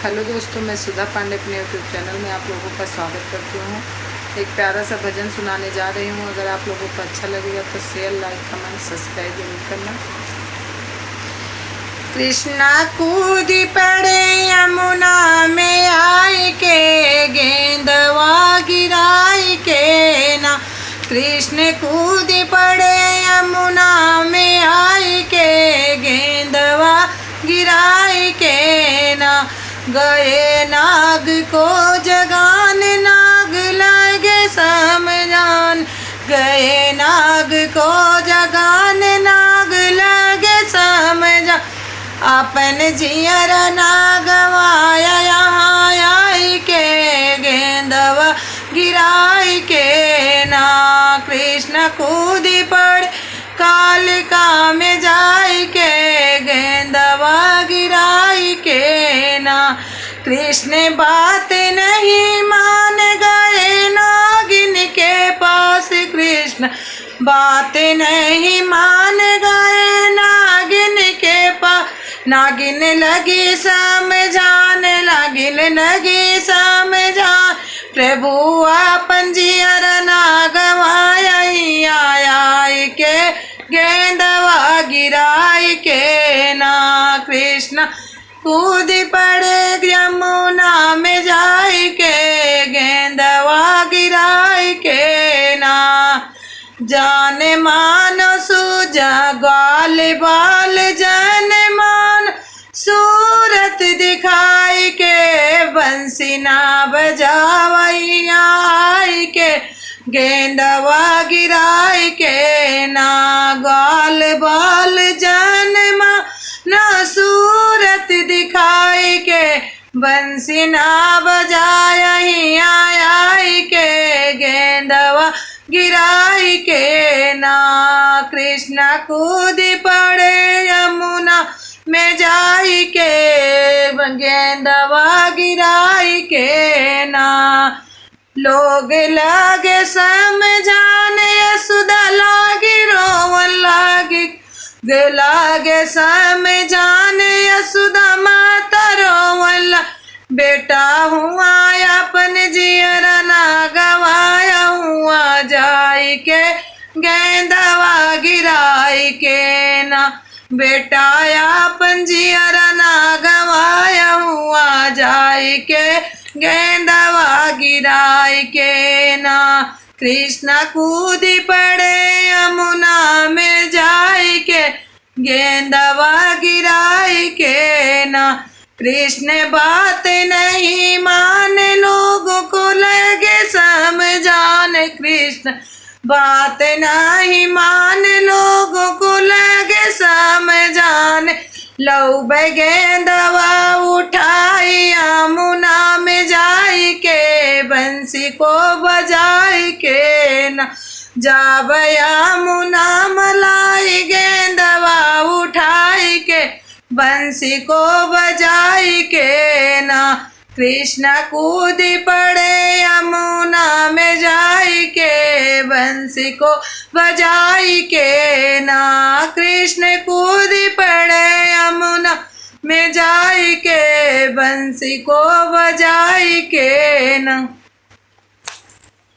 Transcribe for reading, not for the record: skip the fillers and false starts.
Hello दोस्तों, मैं सुधा पांडे अपने यूट्यूब चैनल में आप लोगों का स्वागत करती हूँ। एक प्यारा सा भजन सुनाने जा रही हूँ। अगर आप लोगों को अच्छा लगेगा तो शेयर, लाइक, कमेंट, सब्सक्राइब जरूर करना। कृष्णा कूदी पड़े यमुना में आई के, गेंदवा गिराई के ना। कृष्ण कूदी पड़े यमुना में आई के, गेंदवा गिराई के ना। गए नाग को जगान, नाग लगे समझान। गए नाग को जगान, नाग लगे समझान। अपन जियर ना गवाया यहाँ आई के, गेंदवा गिराई के ना। कृष्ण कूदी पड़े कालिका में जाई के, गेंदवा गिराई के ना। कृष्ण बात नहीं मान गए नागिन के पास, कृष्ण बात नहीं मान गए नागिन के पास। नागिन लगी समझान, नागिन लगी समझान। प्रभु अपन जियर ना गवाया आई के, गेंदवा गिराई के ना। कृष्ण कूद पड़े यमुना में जाई के, गेंदवा गिराई के ना। जाने मानो सूजा ग्वाल बाल, जन मान सूरत दिखाई के। बंसी ना बजावई आई के, गेंदवा गिराई के ना। ग्वाल बाल जन मान सूरत दिखाई के, बंसी ना बजाई आई के, गेंदवा गिराई के ना। कृष्ण कूदी पड़े यमुना में जाई के, गेंदवा गिराई के ना। लोग लागे समझाने, यशोदा लागी रोवन लागी। लागे समझाने, यशोदा माता रोवन। बेटा हुआ अपन जियर ना गवाया हुआ जाई के, गेंदवा गिराई के ना। बेटा अपन जियर ना गवाया हुआ जाई के, गेंदवा गिराई के ना। कृष्ण कूदी पड़े यमुना में जाई के, गेंदवा गिराई के ना। कृष्ण बात नहीं माने, लोगों को लगे समझान। कृष्ण बात नहीं मान, लोगों को लगे समझान। लौ गेंदवा उठाई यमुना में जाई के, बंसी को बजाई के ना। जाब यमुना मलाई, गेंदवा उठाई के, बंसी को बजाई के ना। कृष्ण कूदी पड़े यमुना में जाई के, बंसी को बजाई के ना। कृष्ण कूदी पड़े यमुना में जाई के, बंसी को बजाई के ना।